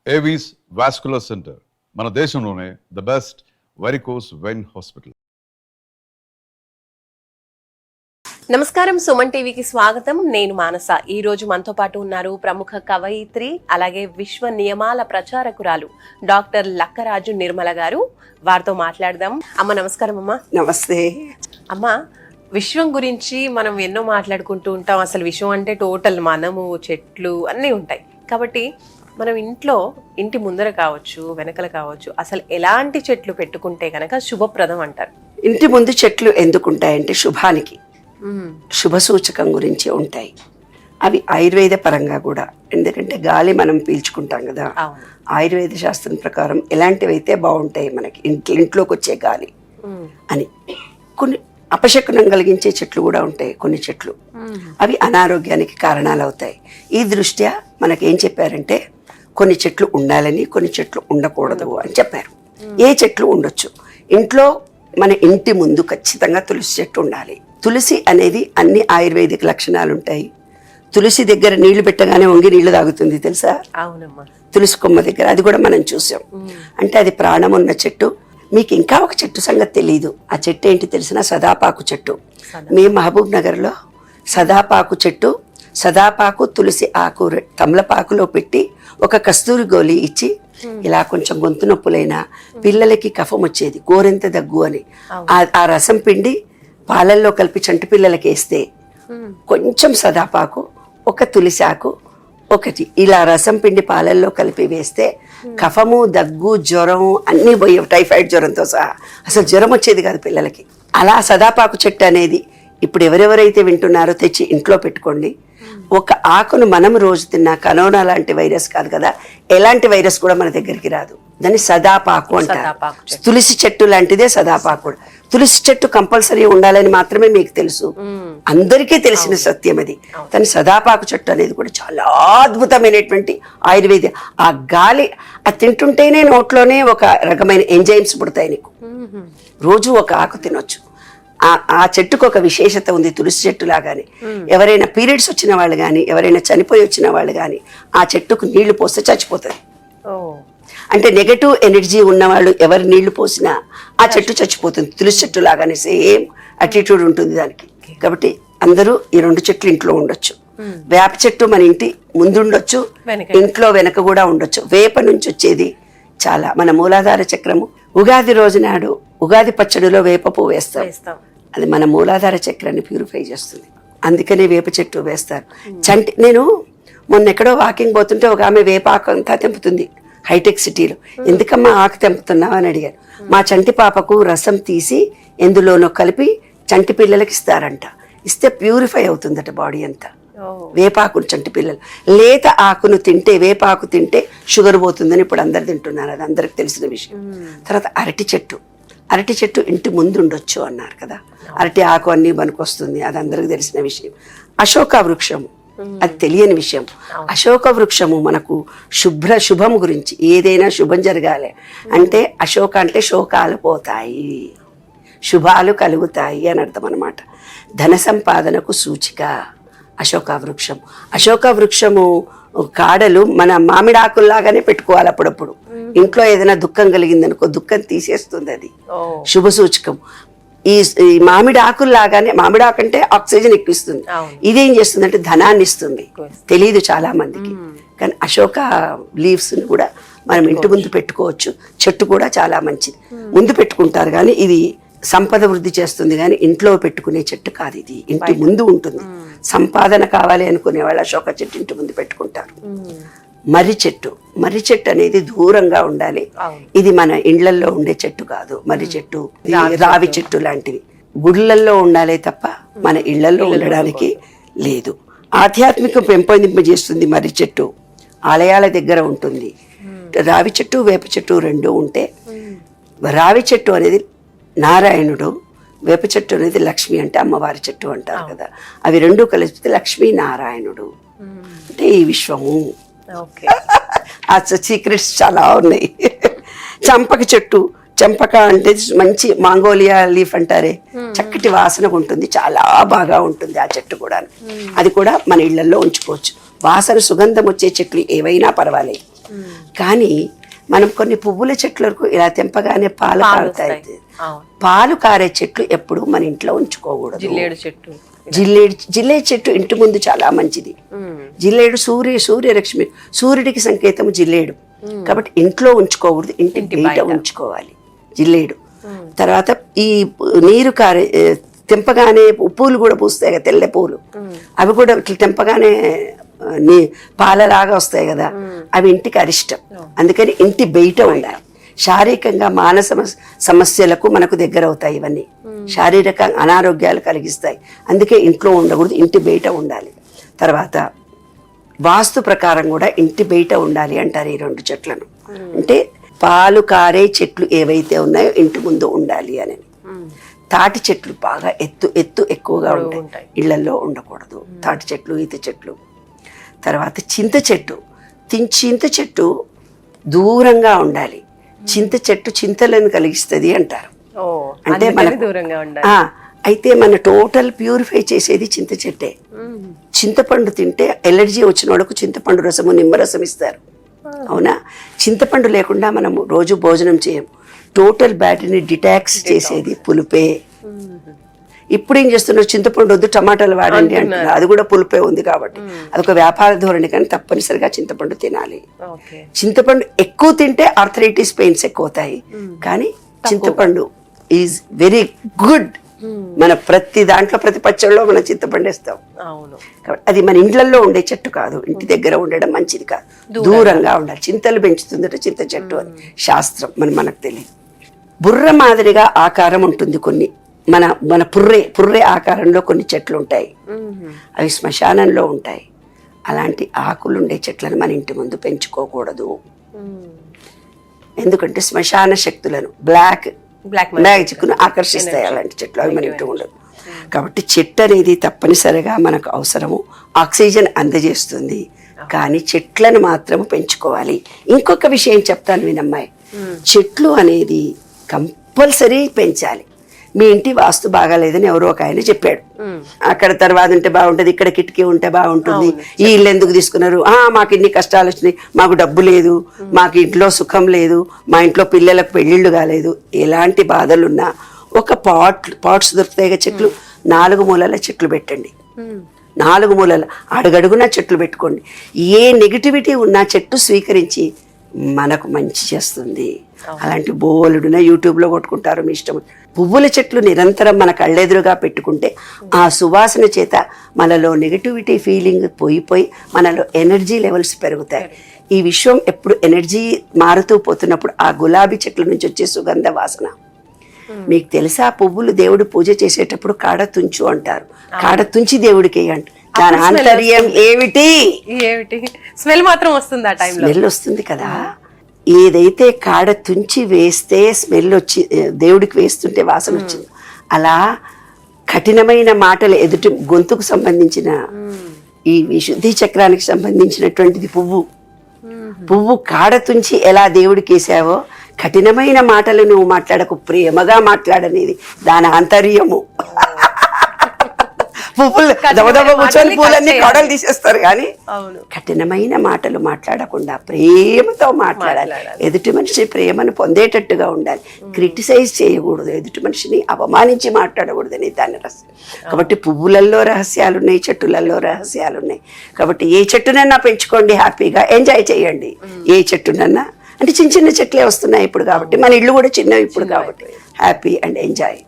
Avis vascular centre మన దేశంలోనే the best varicose vein hospital. నమస్కారం, సుమన్ టీవీకి స్వాగతం. నేను మానస. ఈ రోజు మనతో పాటు ఉన్నారు ప్రముఖ కవయిత్రి, అలాగే విశ్వ నియమాల ప్రచారకురాలు డాక్టర్ లక్కరాజు నిర్మల గారు. వారితో మాట్లాడదాం. అమ్మ నమస్కారం. అమ్మ నమస్తే. అమ్మ, విశ్వం గురించి మనం ఎన్నో మాట్లాడుకుంటూ ఉంటాం. అసలు విశ్వం అంటే టోటల్ మనము, చెట్లు అన్నీ ఉంటాయి. కాబట్టి మనం ఇంటి ముందర కావచ్చు, వెనకల కావచ్చు, అసలు ఎలాంటి చెట్లు పెట్టుకుంటే కనుక శుభప్రదం అంటారు? ఇంటి ముందు చెట్లు ఎందుకుంటాయంటే శుభానికి, శుభ సూచకం గురించి ఉంటాయి. అవి ఆయుర్వేద పరంగా కూడా, ఎందుకంటే గాలి మనం పీల్చుకుంటాం కదా, ఆయుర్వేద శాస్త్రం ప్రకారం ఎలాంటివి అయితే బాగుంటాయి మనకి ఇంట్లోకి వచ్చే గాలి అని. కొన్ని అపశకునం కలిగించే చెట్లు కూడా ఉంటాయి కొన్ని చెట్లు, అవి అనారోగ్యానికి కారణాలు అవుతాయి. ఈ దృష్ట్యా మనకేం చెప్పారంటే కొన్ని చెట్లు ఉండాలని, కొన్ని చెట్లు ఉండకూడదు అని చెప్పారు. ఏ చెట్లు ఉండొచ్చు ఇంట్లో? మన ఇంటి ముందు ఖచ్చితంగా తులసి చెట్టు ఉండాలి. తులసి అనేది అన్ని ఆయుర్వేదిక లక్షణాలు ఉంటాయి. తులసి దగ్గర నీళ్లు పెట్టగానే వంగి నీళ్లు తాగుతుంది, తెలుసా? అవునమ్మా. తులసి కొమ్మ దగ్గర అది కూడా మనం చూసాం. అంటే అది ప్రాణం ఉన్న చెట్టు. మీకు ఇంకా ఒక చెట్టు సంగతి తెలీదు. ఆ చెట్టు ఏంటి తెలిసిన? సదాపాకు చెట్టు. మేము మహబూబ్ నగర్లో సదాపాకు చెట్టు, సదాపాకు తులసి ఆకు తమలపాకులో పెట్టి ఒక కస్తూరి గోళీ ఇచ్చి, ఇలా కొంచెం గొంతు నొప్పులైనా పిల్లలకి కఫం వచ్చేది, గోరెంత దగ్గు అని, ఆ రసం పిండి పాలల్లో కలిపి చంటి పిల్లలకి వేస్తే కొంచెం సదాపాకు, ఒక తులసి ఆకు ఒకటి ఇలా రసం పిండి పాలల్లో కలిపి వేస్తే కఫము, దగ్గు, జ్వరం అన్నీ పోయేవి, టైఫాయిడ్ జ్వరంతో సహా. అసలు జ్వరం వచ్చేది కాదు పిల్లలకి. అలా సదాపాకు చెట్టు అనేది ఇప్పుడు ఎవరెవరైతే వింటున్నారో తెచ్చి ఇంట్లో పెట్టుకోండి. ఒక ఆకును మనం రోజు తిన్నా కరోనా లాంటి వైరస్ కాదు కదా, ఎలాంటి వైరస్ కూడా మన దగ్గరికి రాదు. దాన్ని సదాపాకు అంటారు. తులసి చెట్టు లాంటిదే సదాపాకు. తులసి చెట్టు కంపల్సరీ ఉండాలని మాత్రమే మీకు తెలుసు, అందరికీ తెలిసిన సత్యం అది. దాని సదాపాకు చెట్టు అనేది కూడా చాలా అద్భుతమైనటువంటి ఆయుర్వేద. ఆ గాలి అది తింటుంటేనే నోట్లోనే ఒక రకమైన ఎంజైమ్స్ పుడతాయి నీకు. రోజు ఒక ఆకు తినొచ్చు. ఆ చెట్టుకు ఒక విశేషత ఉంది, తులసి చెట్టు లాగానే. ఎవరైనా పీరియడ్స్ వచ్చిన వాళ్ళు కానీ, ఎవరైనా చనిపోయి వచ్చిన వాళ్ళు కానీ ఆ చెట్టుకు నీళ్లు పోస్తే చచ్చిపోతుంది. అంటే నెగటివ్ ఎనర్జీ ఉన్నవాళ్ళు ఎవరు నీళ్లు పోసినా ఆ చెట్టు చచ్చిపోతుంది. తులసి చెట్టు లాగానే సేమ్ అటిట్యూడ్ ఉంటుంది దానికి. కాబట్టి అందరూ ఈ రెండు చెట్లు ఇంట్లో ఉండొచ్చు. వేప చెట్టు మన ఇంటి ముందు ఉండొచ్చు, ఇంట్లో వెనక కూడా ఉండొచ్చు. వేప నుంచి వచ్చేది చాలా మన మూలాధార చక్రము. ఉగాది రోజు నాడు ఉగాది పచ్చడిలో వేప పువ్వు వేస్తాం. అది మన మూలాధార చక్రాన్ని ప్యూరిఫై చేస్తుంది. అందుకనే వేప చెట్టు వేస్తారు. నేను మొన్న ఎక్కడో వాకింగ్ పోతుంటే ఒక ఆమె వేప ఆకు అంతా తెంపుతుంది హైటెక్ సిటీలో. ఎందుకమ్మా ఆకు తెంపుతున్నావు అని అడిగారు. మా చంటి పాపకు రసం తీసి ఎందులోనో కలిపి చంటి పిల్లలకి ఇస్తారంట. ఇస్తే ప్యూరిఫై అవుతుందట బాడీ అంతా. వేపాకును చంటి పిల్లలు లేత ఆకును తింటే, వేపాకు తింటే షుగర్ పోతుందని ఇప్పుడు అందరు తింటున్నారు, అది అందరికి తెలిసిన విషయం. తర్వాత అరటి చెట్టు ఇంటి ముందు ఉండొచ్చు అన్నారు కదా. అరటి ఆకు అన్ని పనికొస్తుంది, అది అందరికి తెలిసిన విషయం. అశోక వృక్షము అది తెలియని విషయం. అశోక వృక్షము మనకు శుభం గురించి, ఏదైనా శుభం జరగాలి అంటే అశోక అంటే శోకాలు పోతాయి, శుభాలు కలుగుతాయి అని అర్థం అన్నమాట. ధన సంపాదనకు సూచిక అశోక వృక్షం. అశోక వృక్షము కాడలు మన మామిడి ఆకుల్లాగానే పెట్టుకోవాలి అప్పుడప్పుడు. ఇంట్లో ఏదైనా దుఃఖం కలిగిందనుకో దుఃఖం తీసేస్తుంది, అది శుభ సూచకం. ఈ మామిడి ఆకుల్లాగానే, మామిడి ఆకు అంటే ఆక్సిజన్ ఎక్కిస్తుంది, ఇదేం చేస్తుంది అంటే ధనాన్ని ఇస్తుంది. తెలియదు చాలా మందికి. కానీ అశోక లీవ్స్ ని కూడా మనం ఇంటి ముందు పెట్టుకోవచ్చు. చెట్టు కూడా చాలా మంచిది, ముందు పెట్టుకుంటారు కానీ ఇది సంపద వృద్ధి చేస్తుంది, కానీ ఇంట్లో పెట్టుకునే చెట్టు కాదు ఇది. ఇంటి ముందు ఉంటుంది. సంపాదన కావాలి అనుకునే వాళ్ళు అశోక చెట్టు ఇంటి ముందు పెట్టుకుంటారు. మర్రి చెట్టు అనేది దూరంగా ఉండాలి. ఇది మన ఇండ్లల్లో ఉండే చెట్టు కాదు. మర్రి చెట్టు, రావి చెట్టు లాంటివి గుళ్ళల్లో ఉండాలి తప్ప మన ఇళ్లలో ఉండడానికి లేదు. ఆధ్యాత్మికం పెంపొందింపజేస్తుంది మర్రి చెట్టు, ఆలయాల దగ్గర ఉంటుంది. రావి చెట్టు, వేప చెట్టు రెండు ఉంటే, రావి చెట్టు అనేది నారాయణుడు, వేప చెట్టు అనేది లక్ష్మి అంటే అమ్మవారి చెట్టు అంటారు కదా. అవి రెండు కలిపితే లక్ష్మీ నారాయణుడు అంటే ఈ విశ్వము. ఆ సీక్రెట్స్ చాలా ఉన్నాయి. చంపక అంటే మంచి మాంగోలియా లీఫ్ అంటారే, చక్కటి వాసన ఉంటుంది, చాలా బాగా ఉంటుంది ఆ చెట్టు కూడా. అది కూడా మన ఇళ్లలో ఉంచుకోవచ్చు. వాసన సుగంధం వచ్చే చెట్లు ఏవైనా పర్వాలేదు. కానీ మనం కొన్ని పువ్వుల చెట్లకు ఇలా తెంపగానే పాలు కారుతాయి. అవును. పాలు కారే చెట్లు ఎప్పుడు మన ఇంట్లో ఉంచుకోకూడదు. జిల్లేడు చెట్టు, జిల్లేడు చెట్టు ఇంటి ముందు చాలా మంచిది. జిల్లేడు సూర్యరశ్మి, సూర్యుడికి సంకేతం జిల్లేడు. కాబట్టి ఇంట్లో ఉంచుకోకూడదు, ఇంటి బయట ఉంచుకోవాలి జిల్లేడు. తర్వాత ఈ నీరు కారే తెంపగానే పూలు కూడా పూస్తాయి కదా, తెల్ల పూలు, అవి కూడా ఇట్లా తెంపగానే పాలలాగా వస్తాయి కదా, అవి ఇంటికి అరిష్టం. అందుకని ఇంటి బయట ఉండాలి. శారీరకంగా మానస సమస్యలకు మనకు దగ్గర అవుతాయి. ఇవన్నీ శారీరక అనారోగ్యాలు కలిగిస్తాయి. అందుకే ఇంట్లో ఉండకూడదు, ఇంటి బయట ఉండాలి. తర్వాత వాస్తు ప్రకారం కూడా ఇంటి బయట ఉండాలి అంటారు ఈ 2 చెట్లను. అంటే పాలు కారే చెట్లు ఏవైతే ఉన్నాయో ఇంటి ముందు ఉండాలి అని. తాటి చెట్లు బాగా ఎత్తు ఎక్కువగా ఉంటాయి, ఇళ్లలో ఉండకూడదు. తాటి చెట్లు, ఈత చెట్లు. తర్వాత చింత చెట్టు దూరంగా ఉండాలి. చింత చెట్టు చింతలను కలిగిస్తుంది అంటారు. అంటే అయితే మన టోటల్ ప్యూరిఫై చేసేది చింత చెట్టే. చింతపండు తింటే ఎలర్జీ వచ్చిన వాళ్ళకు చింతపండు రసము, నిమ్మరసం ఇస్తారు. అవునా? చింతపండు లేకుండా మనము రోజు భోజనం చేయం. టోటల్ బ్యాటరీని డిటాక్స్ చేసేది పులుపే. ఇప్పుడు ఏం చేస్తున్నారు, చింతపండు వద్దు టమాటాలు వాడండి అంటున్నారు. అది కూడా పులుపే ఉంది కాబట్టి అదొక వ్యాపార ధోరణి. కానీ తప్పనిసరిగా చింతపండు తినాలి. చింతపండు ఎక్కువ తింటే ఆర్థరైటిస్ పెయిన్స్ ఎక్కువ అవుతాయి. కానీ చింతపండు ఈజ్ వెరీ గుడ్. మన ప్రతి దాంట్లో, ప్రతి పచ్చళ్ళలో మనం చింతపండు వేస్తాం. కాబట్టి అది మన ఇండ్లలో ఉండే చెట్టు కాదు, ఇంటి దగ్గర ఉండడం మంచిది కాదు, దూరంగా ఉండాలి. చింతలు పెంచుతుందట చింత చెట్టు అని శాస్త్రం, మనకు తెలియదు. బుర్ర మాదిరిగా ఆకారం ఉంటుంది కొన్ని, మన పుర్రె ఆకారంలో కొన్ని చెట్లు ఉంటాయి. అవి శ్మశానంలో ఉంటాయి. అలాంటి ఆకులుండే చెట్లను మన ఇంటి ముందు పెంచుకోకూడదు. ఎందుకంటే శ్మశాన శక్తులను, బ్లాక్ మ్యాజిక్ను ఆకర్షిస్తాయి అలాంటి చెట్లు. అవి మన ఇంటి ఉండదు. కాబట్టి చెట్టు అనేది తప్పనిసరిగా మనకు అవసరము, ఆక్సిజన్ అందజేస్తుంది. కానీ చెట్లను మాత్రం పెంచుకోవాలి. ఇంకొక విషయం చెప్తాను వినమ్మాయి, చెట్లు అనేది కంపల్సరీ పెంచాలి. మీ ఇంటి వాస్తు బాగాలేదని ఎవరో ఒక ఆయన చెప్పాడు. అక్కడ తర్వాత ఉంటే బాగుంటుంది, ఇక్కడ కిటికీ ఉంటే బాగుంటుంది, ఈ ఇల్లు ఎందుకు తీసుకున్నారు, మాకు ఇన్ని కష్టాలు వచ్చినాయి, మాకు డబ్బు లేదు, మాకు ఇంట్లో సుఖం లేదు, మా ఇంట్లో పిల్లలకు పెళ్ళిళ్ళు కాలేదు, ఎలాంటి బాధలున్నా ఒక పాట్స్ దొరుకుతాయి చెట్లు, 4 మూలల చెట్లు పెట్టండి. 4 మూలల అడుగడుగున చెట్లు పెట్టుకోండి. ఏ నెగిటివిటీ ఉన్నా చెట్టు స్వీకరించి మనకు మంచి చేస్తుంది. అలాంటి బోలుడున యూట్యూబ్లో కొట్టుకుంటారు మీ ఇష్టం. పువ్వుల చెట్లు నిరంతరం మన కళ్ళెదురుగా పెట్టుకుంటే ఆ సువాసన చేత మనలో నెగిటివిటీ ఫీలింగ్ పోయిపోయి మనలో ఎనర్జీ లెవెల్స్ పెరుగుతాయి. ఈ విశ్వం ఎప్పుడు ఎనర్జీ మారుతూ పోతున్నప్పుడు ఆ గులాబీ చెట్ల నుంచి వచ్చే సుగంధ వాసన మీకు తెలుసా? పువ్వులు దేవుడు పూజ చేసేటప్పుడు కాడ తుంచు అంటారు. కాడ తుంచి దేవుడికి అంట. దాని ఆంతర్యం ఏమిటి? స్మెల్ మాత్రం వస్తుంది, ఆ టైంలో స్మెల్ వస్తుంది కదా. ఏదైతే కాడ తుంచి వేస్తే స్మెల్ వచ్చి దేవుడికి వేస్తుంటే వాసన వచ్చింది, అలా కఠినమైన మాటలు ఎదుటి గొంతుకు సంబంధించిన ఈ విశుద్ధి చక్రానికి సంబంధించినటువంటిది పువ్వు కాడ తుంచి ఎలా దేవుడికి వేసావో కఠినమైన మాటలు నువ్వు మాట్లాడకు, ప్రేమగా మాట్లాడనేది దాని ఆంతర్యము. పువ్వులు దబదబ కూర్చొని పూలన్నీ కాడలు తీసేస్తారు, కానీ కఠినమైన మాటలు మాట్లాడకుండా ప్రేమతో మాట్లాడాలి. ఎదుటి మనిషి ప్రేమను పొందేటట్టుగా ఉండాలి. క్రిటిసైజ్ చేయకూడదు, ఎదుటి మనిషిని అవమానించి మాట్లాడకూడదు అని దాని రహస్యం. కాబట్టి పువ్వులలో రహస్యాలు ఉన్నాయి, చెట్టులలో రహస్యాలు ఉన్నాయి. కాబట్టి ఏ చెట్టునన్నా పెంచుకోండి, హ్యాపీగా ఎంజాయ్ చేయండి. ఏ చెట్టునన్నా అంటే చిన్న చిన్న చెట్లే వస్తున్నాయి ఇప్పుడు కాబట్టి, మన ఇల్లు కూడా చిన్నవి ఇప్పుడు కాబట్టి హ్యాపీ అండ్ ఎంజాయ్.